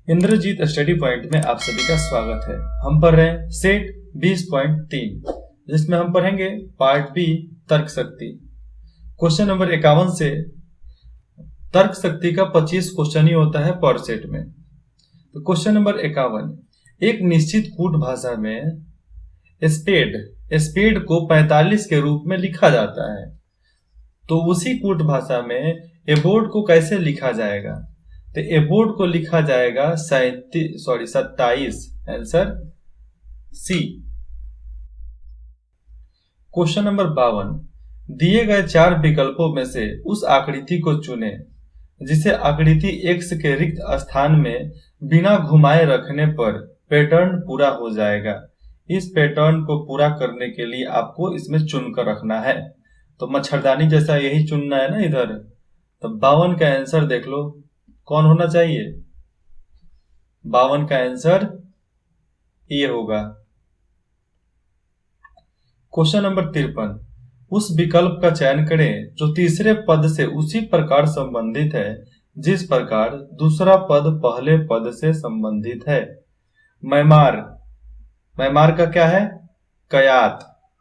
Indrajit study point में आप सभी का स्वागत है। हम पढ़ रहे हैं सेट 20.3 जिसमें हम पढ़ेंगे पार्ट बी तर्क शक्ति। क्वेश्चन नंबर 51 से तर्क शक्ति का 25 क्वेश्चन ही होता है पर सेट में। तो क्वेश्चन नंबर 51, एक निश्चित कूट भाषा में स्पेड को 45 के रूप में लिखा जाता है, तो उसी कूट भाषा में एबोर्ड को कैसे लिखा जाएगा? तो एबोर्ड को लिखा जाएगा 27, आंसर सी। क्वेश्चन नंबर 52, दिए गए 4 विकल्पों में से उस आकृति को चुनें जिसे आकृति x के रिक्त स्थान में बिना घुमाए रखने पर पैटर्न पूरा हो जाएगा। इस पैटर्न को पूरा करने के लिए आपको इसमें चुनकर रखना है। तो मच्छरदानी जैसा यही चुनना है ना इधर। तो 52 का आंसर देख लो कौन होना चाहिए। 52 का आंसर ये होगा। क्वेश्चन नंबर 53, उस विकल्प का चयन करें जो तीसरे पद से उसी प्रकार संबंधित है जिस प्रकार दूसरा पद पहले पद से संबंधित है। मैमार का क्या है? कयात।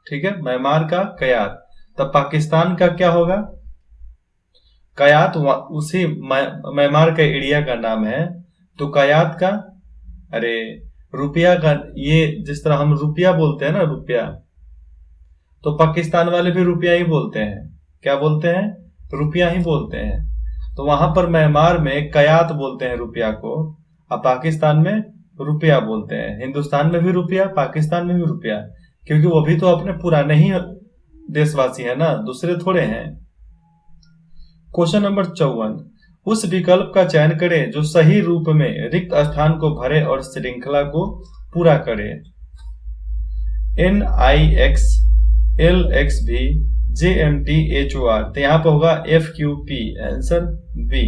ठीक है, मैमार का कयात। तब पाकिस्तान का क्या होगा? कयात उसी मैमार का एरिया का नाम है। तो कयात का, अरे रुपया का, ये जिस तरह हम रुपया बोलते हैं ना, रुपया, तो पाकिस्तान वाले भी रुपया ही बोलते हैं। क्या बोलते हैं? रुपया ही बोलते हैं। तो वहां पर म्यांमार में कयात बोलते हैं रुपया को, और पाकिस्तान में रुपया बोलते हैं। हिंदुस्तान में भी रुपया, पाकिस्तान में भी रुपया, क्योंकि वो भी तो अपने पुराने ही देशवासी है ना, दूसरे थोड़े हैं। क्वेश्चन नंबर 54, उस विकल्प का चयन करें जो सही रूप में रिक्त स्थान को भरे और श्रृंखला को पूरा करे। NIX LXV JMTHOR, तो यहां पर होगा FQP, answer B.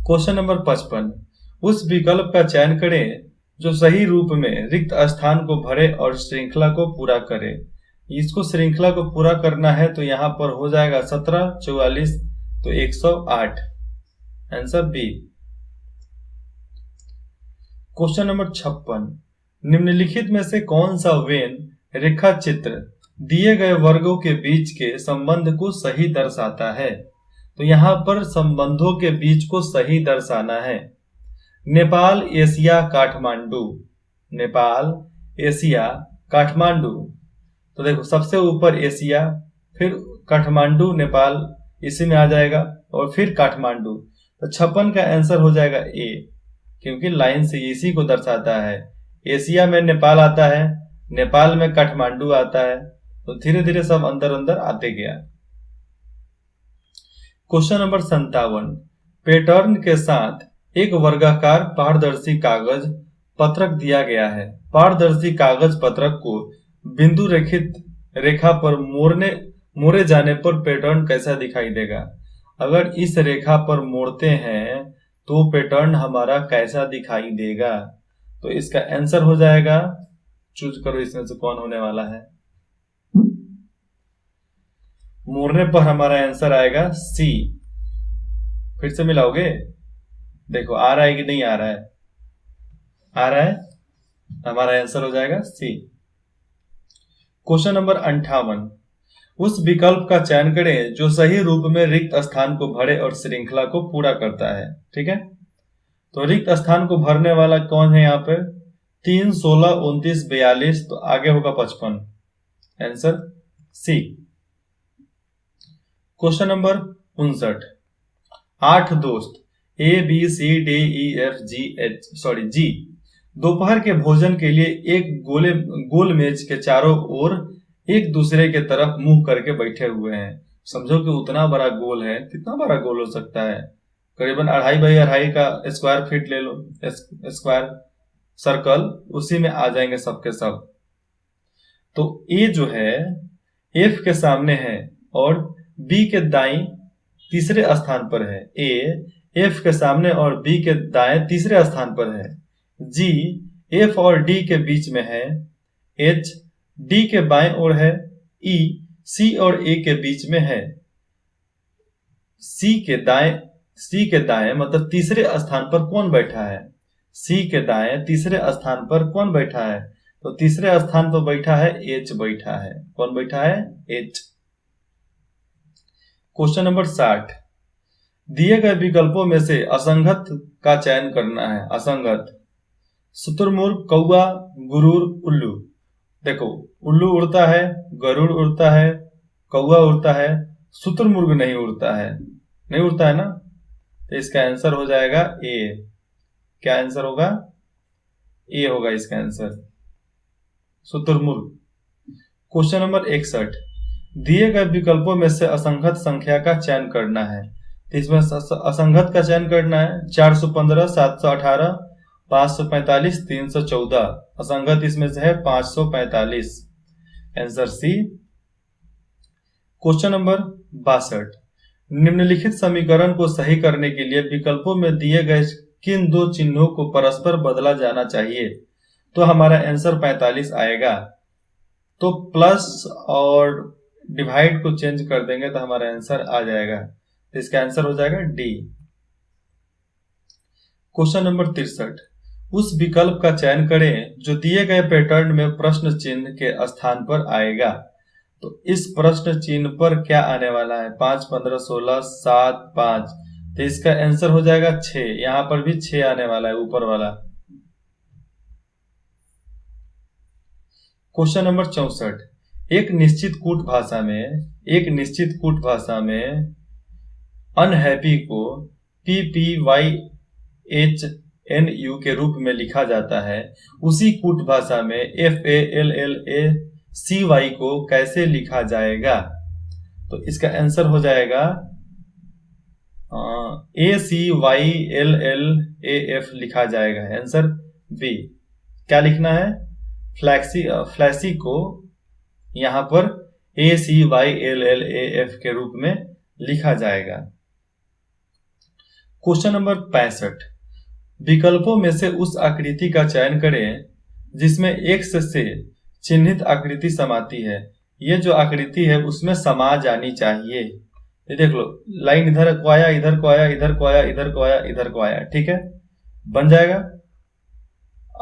Question number 55, उस विकल्प का चयन करें जो सही रूप में रिक्त स्थान को भरे और श्रृंखला को पूरा करे। इसको श्रृंखला को पूरा करना है तो यहां पर हो जाएगा 17, 44, तो 108, आंसर बी। क्वेश्चन नंबर 56, निम्नलिखित में से कौन सा वेन रेखा चित्र दिए गए वर्गों के बीच के संबंध को सही दर्शाता है? तो यहां पर संबंधों के बीच को सही दर्शाना है। नेपाल, एशिया, काठमांडू। नेपाल, एशिया, काठमांडू। तो देखो सबसे ऊपर एशिया, फिर काठमांडू, नेपाल इसी में आ जाएगा, और फिर काठमांडू। तो 56 का आंसर हो जाएगा ए, क्योंकि लाइन से इसी को दर्शाता है। एशिया में नेपाल आता है, नेपाल में काठमांडू आता है, तो धीरे धीरे सब अंदर अंदर आते गया। क्वेश्चन नंबर 57, पैटर्न के साथ एक वर्गाकार पारदर्शी कागज पत्रक दिया गया है। पारदर्शी कागज पत्रक को बिंदु रेखित रेखा पर मोड़े जाने पर पैटर्न कैसा दिखाई देगा? अगर इस रेखा पर मोड़ते हैं तो पैटर्न हमारा कैसा दिखाई देगा? तो इसका आंसर हो जाएगा, चूज करो इसमें से कौन होने वाला है। मोड़ने पर हमारा आंसर आएगा सी। फिर से मिलाओगे, देखो आ रहा है कि नहीं आ रहा है? आ रहा है, हमारा आंसर हो जाएगा सी। क्वेश्चन नंबर 58, उस विकल्प का चयन करें जो सही रूप में रिक्त स्थान को भरे और श्रृंखला को पूरा करता है। ठीक है, तो रिक्त स्थान को भरने वाला कौन है यहाँ पे? 3, 16, 29, 42, तो आगे होगा 55, आंसर सी। क्वेश्चन नंबर 59, 8 दोस्त जी दोपहर के भोजन के लिए एक गोल मेज के चारों ओर एक दूसरे के तरफ मुंह करके बैठे हुए हैं। समझो कि उतना बड़ा गोल है। कितना बड़ा गोल हो सकता है? करीबन 2.5 बाई 2.5 का स्क्वायर फीट ले लो, स्क्वायर सर्कल, उसी में आ जाएंगे सबके सब। तो ए जो है एफ के सामने है और बी के दाईं तीसरे स्थान पर है। ए एफ के सामने और बी के दाएं तीसरे स्थान पर है। जी एफ और डी के बीच में है। एच डी के बाएं ओर है। ई सी और ए के बीच में है। सी के दाएं सी के दाएं मतलब तीसरे स्थान पर कौन बैठा है? सी के दाएं तीसरे स्थान पर कौन बैठा है? तो तीसरे स्थान पर बैठा है एच बैठा है। कौन बैठा है? एच। क्वेश्चन नंबर 60, दिए गए विकल्पों में से असंगत का चयन करना है। असंगत, शुतुरमुर्ग, कौआ, गुरूर, उल्लू। देखो, उल्लू उड़ता है, गरुड़ उड़ता है, कौआ उड़ता है, शुतुरमुर्ग नहीं उड़ता है। नहीं उड़ता है ना, तो इसका आंसर हो जाएगा ए। क्या आंसर होगा? ए होगा इसका आंसर, शुतुरमुर्ग। क्वेश्चन नंबर 61, दिए गए विकल्पों में से असंगत संख्या का चयन करना है। तो इसमें असंगत का चयन करना है। 415, 718, 545, 314। असंगत इसमें से है 545। Answer C. क्वेश्चन नंबर 62, निम्नलिखित समीकरण को सही करने के लिए विकल्पों में दिए गए किन दो चिन्हों को परस्पर बदला जाना चाहिए? तो हमारा आंसर 45 आएगा। तो प्लस और डिवाइड को चेंज कर देंगे तो हमारा आंसर आ जाएगा। तो इसका आंसर हो जाएगा डी। क्वेश्चन नंबर 63, उस विकल्प का चयन करें जो दिए गए पैटर्न में प्रश्न चिन्ह के स्थान पर आएगा। तो इस प्रश्न चिन्ह पर क्या आने वाला है? 5, 15, 16, 7, 5। तो इसका आंसर हो जाएगा 6। यहां पर भी 6 आने वाला है, ऊपर वाला। क्वेश्चन नंबर 64, एक निश्चित कूट भाषा में अनहैप्पी को PPYHNU के रूप में लिखा जाता है। उसी कूट भाषा में FALLACY को कैसे लिखा जाएगा? तो इसका आंसर हो जाएगा ACYLLAF लिखा जाएगा। Answer B. क्या लिखना है? फ्लैक्सी को यहां पर ACYLLAF के रूप में लिखा जाएगा। क्वेश्चन नंबर 65, विकल्पों में से उस आकृति का चयन करें जिसमें एक्स से चिन्हित आकृति समाती है। ये जो आकृति है उसमें समा जानी चाहिए। ये देख लो, लाइन इधर को आया, इधर को आया, इधर को आया, इधर को आया, इधर को आया। ठीक है, बन जाएगा।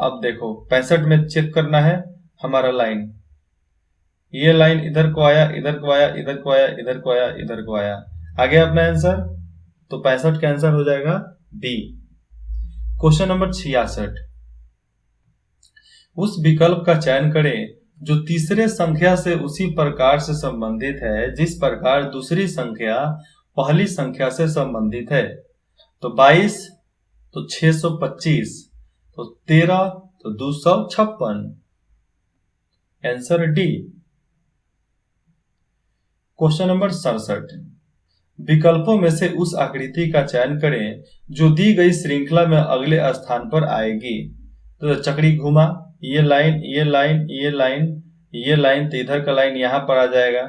अब देखो 65 में चेक करना है हमारा लाइन। ये लाइन इधर को आया, इधर को आया, इधर को आया, इधर को आया, इधर को आया। आ गया अपना आंसर। तो 65 का आंसर हो जाएगा बी। क्वेश्चन नंबर 66, उस विकल्प का चयन करें जो तीसरे संख्या से उसी प्रकार से संबंधित है जिस प्रकार दूसरी संख्या पहली संख्या से संबंधित है। तो 22, तो 625, तो 13, तो 256। Answer D. क्वेश्चन नंबर 67, विकल्पों में से उस आकृति का चयन करें जो दी गई श्रृंखला में अगले स्थान पर आएगी। तो चक्री घुमा, ये लाइन, ये लाइन, ये लाइन, ये लाइन, तो इधर का लाइन यहां पर आ जाएगा।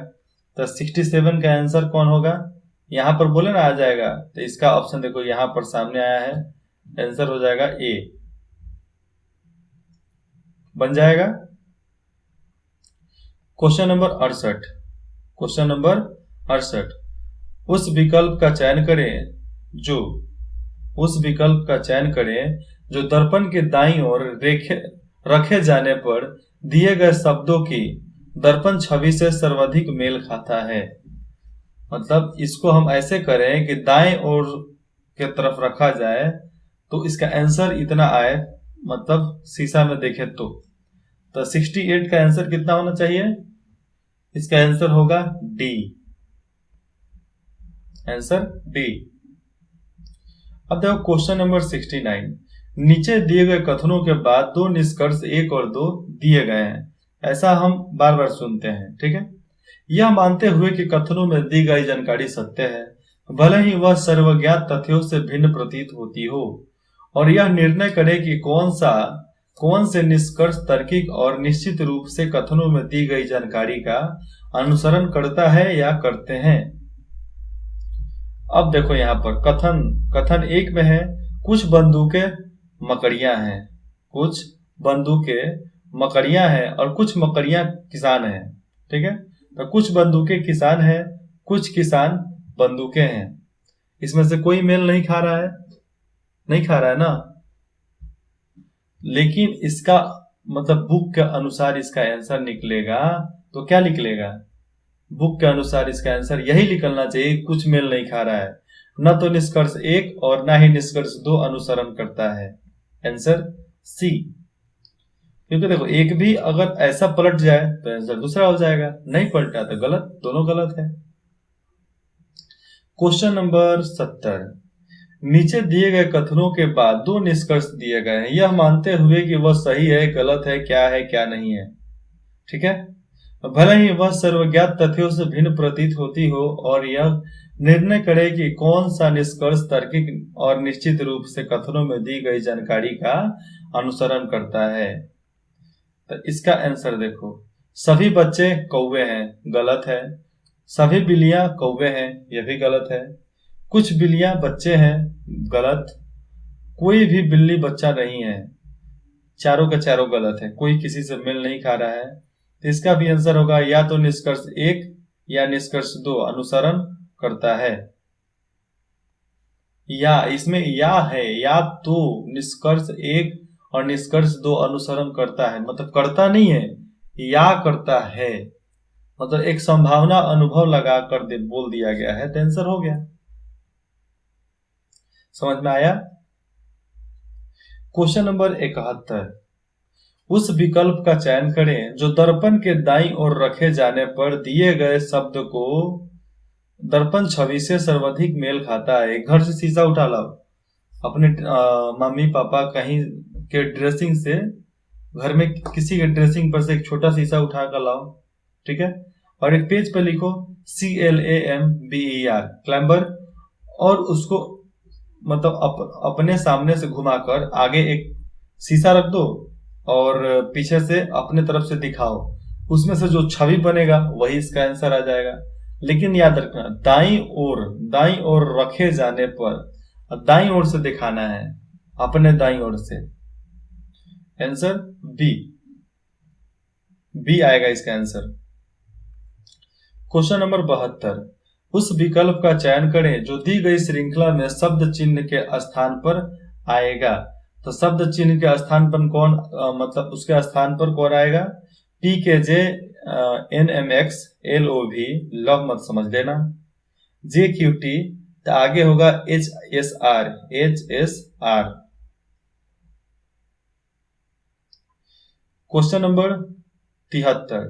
तो 67 का आंसर कौन होगा? यहां पर बोले ना आ जाएगा, तो इसका ऑप्शन देखो यहां पर सामने आया है। आंसर हो जाएगा ए। बन जाएगा। क्वेश्चन नंबर 68, उस विकल्प का चयन करें जो दर्पण के दाईं ओर रखे जाने पर दिए गए शब्दों की दर्पण छवि से सर्वाधिक मेल खाता है। मतलब इसको हम ऐसे करें कि दाएं ओर के तरफ रखा जाए तो इसका आंसर इतना आए, मतलब शीशा में देखे तो 68 का आंसर कितना होना चाहिए? इसका आंसर होगा डी। Answer D. अब देखो क्वेश्चन नंबर 69, नीचे दिए गए कथनों के बाद दो निष्कर्ष 1 और 2 दिए गए हैं। ऐसा हम बार बार सुनते हैं। ठीक है, यह मानते हुए कि कथनों में दी गई जानकारी सत्य है, भले ही वह सर्वज्ञात तथ्यों से भिन्न प्रतीत होती हो, और यह निर्णय करे कि कौन से निष्कर्ष तार्किक और निश्चित रूप से कथनों में दी गई जानकारी का अनुसरण करता है या करते हैं। अब देखो यहाँ पर कथन 1 में है कुछ बंदूकें मकड़ियां हैं और कुछ मकड़ियां किसान हैं। ठीक है, तो कुछ बंदूकें किसान हैं, कुछ किसान बंदूकें हैं। इसमें से कोई मेल नहीं खा रहा है, नहीं खा रहा है ना। लेकिन इसका मतलब बुक के अनुसार इसका आंसर निकलेगा तो क्या निकलेगा? बुक के अनुसार इसका आंसर यही निकलना चाहिए, कुछ मेल नहीं खा रहा है। न तो निष्कर्ष 1 और ना ही निष्कर्ष 2 अनुसरण करता है। Answer C. क्योंकि देखो एक भी अगर ऐसा पलट जाए तो आंसर दूसरा हो जाएगा, नहीं पलटा तो गलत, दोनों गलत है। क्वेश्चन नंबर 70, नीचे दिए गए कथनों के बाद 2 निष्कर्ष दिए गए हैं, यह मानते हुए कि वह सही है, गलत है, क्या नहीं है। ठीक है, भले ही वह सर्वज्ञात तथ्यों से भिन्न प्रतीत होती हो और यह निर्णय करे कि कौन सा निष्कर्ष तार्किक और निश्चित रूप से कथनों में दी गई जानकारी का अनुसरण करता है। तो इसका आंसर देखो, सभी बच्चे कौवे हैं, गलत है। सभी बिल्लियां कौवे हैं, यह भी गलत है। कुछ बिल्लियां बच्चे हैं, गलत। कोई भी बिल्ली बच्चा नहीं है, चारों का चारों गलत है, कोई किसी से मेल नहीं खा रहा है। तो इसका भी आंसर होगा या तो निष्कर्ष 1 या निष्कर्ष 2 अनुसरण करता है। या इसमें या है, या तो निष्कर्ष 1 और निष्कर्ष 2 अनुसरण करता है, मतलब करता नहीं है, या करता है, मतलब एक संभावना अनुभव लगा कर बोल दिया गया है, तो आंसर हो गया। समझ में आया? क्वेश्चन नंबर 71, उस विकल्प का चयन करें जो दर्पण के दाईं ओर रखे जाने पर दिए गए शब्द को दर्पण छवि से सर्वाधिक मेल खाता है। घर से शीशा उठा लाओ, अपने मम्मी पापा कहीं के ड्रेसिंग से, घर में किसी के ड्रेसिंग पर से एक छोटा शीशा उठा कर लाओ, ठीक है, और एक पेज पे लिखो CLAMBER, क्लैम्बर, और उसको मतलब अपने सामने से घुमाकर आगे एक शीशा रख दो और पीछे से अपने तरफ से दिखाओ, उसमें से जो छवि बनेगा वही इसका आंसर आ जाएगा। लेकिन याद रखना, दाईं ओर रखे जाने पर दाईं ओर से दिखाना है, अपने दाईं ओर से। आंसर बी आएगा इसका आंसर। क्वेश्चन नंबर 72, उस विकल्प का चयन करें जो दी गई श्रृंखला में शब्द चिन्ह के स्थान पर आएगा। तो शब्द चिन्ह के स्थान पर कौन मतलब उसके स्थान पर कौन आएगा? PKJ NMX LOV, लव मत समझ लेना, JQT, तो आगे होगा HSR। क्वेश्चन नंबर 73,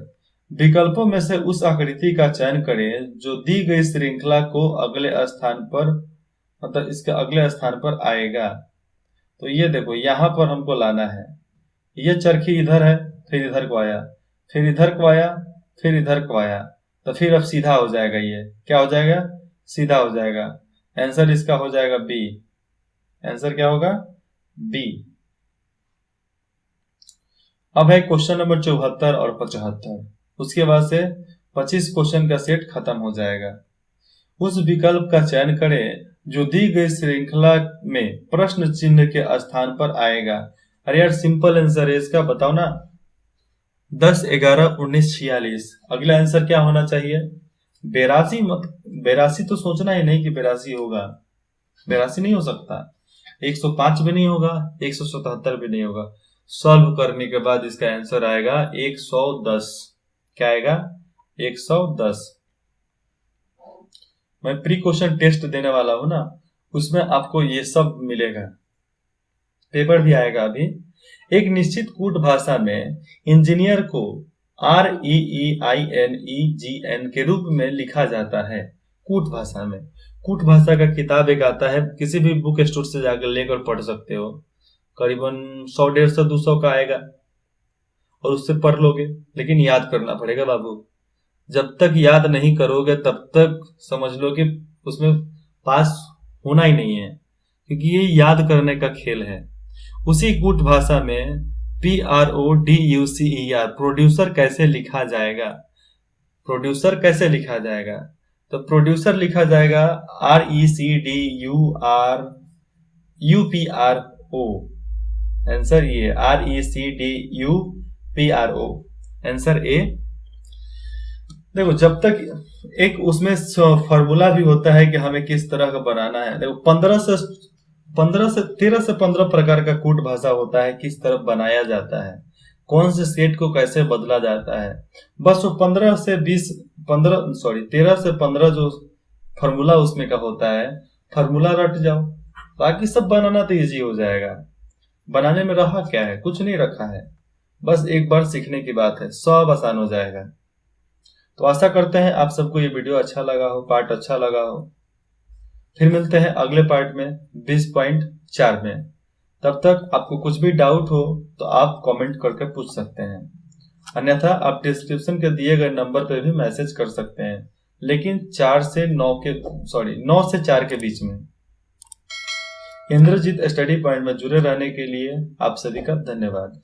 विकल्पों में से उस आकृति का चयन करें जो दी गई श्रृंखला को अगले स्थान पर मतलब इसके अगले स्थान पर आएगा। तो ये देखो यहां पर हमको लाना है, ये चरखी इधर है, फिर इधर को आया, फिर इधर को आया, फिर इधर को आया, तो फिर अब सीधा हो जाएगा, ये क्या हो जाएगा? सीधा हो जाएगा। आंसर इसका हो जाएगा बी। आंसर क्या होगा? बी। अब है क्वेश्चन नंबर 74 और 75, उसके बाद से 25 क्वेश्चन का सेट खत्म हो जाएगा। उस विकल्प का चयन करें जो दी गई श्रृंखला में प्रश्न चिन्ह के स्थान पर आएगा। अरे यार सिंपल आंसर है इसका, बताओ ना, 10, 11, 19, 46। अगला आंसर क्या होना चाहिए? 82। मत 82 तो सोचना ही नहीं कि 82 होगा, 82 नहीं हो सकता, 105 भी नहीं होगा, 177 भी नहीं होगा। सॉल्व करने के बाद इसका आंसर आएगा 110। क्या आएगा? 110। मैं प्री क्वेश्चन टेस्ट देने वाला हूं ना, उसमें आपको ये सब मिलेगा, पेपर भी आएगा अभी। एक निश्चित कूट भाषा में इंजीनियर को REEINEGN के रूप में लिखा जाता है। कूट भाषा में, कूट भाषा का किताब एक आता है, किसी भी बुक स्टोर से जाकर लेकर पढ़ सकते हो, करीबन 100, 150, 200 का आएगा और उससे पढ़ लोगे। लेकिन याद करना पड़ेगा बाबू, जब तक याद नहीं करोगे तब तक समझ लो कि उसमें पास होना ही नहीं है, क्योंकि ये याद करने का खेल है। उसी कूट भाषा में PRODUCER, प्रोड्यूसर कैसे लिखा जाएगा? प्रोड्यूसर कैसे लिखा जाएगा? तो प्रोड्यूसर लिखा जाएगा RECDUPRO। आंसर ये RECDUPRO, आंसर ए। देखो, जब तक एक उसमें फॉर्मूला भी होता है कि हमें किस तरह का बनाना है। देखो, 13 से 15 प्रकार का कूट भाषा होता है, किस तरह बनाया जाता है, कौन से सेट को कैसे बदला जाता है। बस वो 13 से 15 जो फॉर्मूला उसमें का होता है, फॉर्मूला रट जाओ, बाकी सब बनाना तो इजी हो जाएगा। बनाने में रहा क्या है, कुछ नहीं रखा है, बस एक बार सीखने की बात है, सब आसान हो जाएगा। तो आशा करते हैं आप सबको ये वीडियो अच्छा लगा हो, पार्ट अच्छा लगा हो। फिर मिलते हैं अगले पार्ट में 20.4 में। तब तक आपको कुछ भी डाउट हो तो आप कमेंट करके पूछ सकते हैं, अन्यथा आप डिस्क्रिप्शन के दिए गए नंबर पर भी मैसेज कर सकते हैं, लेकिन 9 से 4 के बीच में। इंद्रजीत स्टडी पॉइंट में जुड़े रहने के लिए आप सभी का धन्यवाद।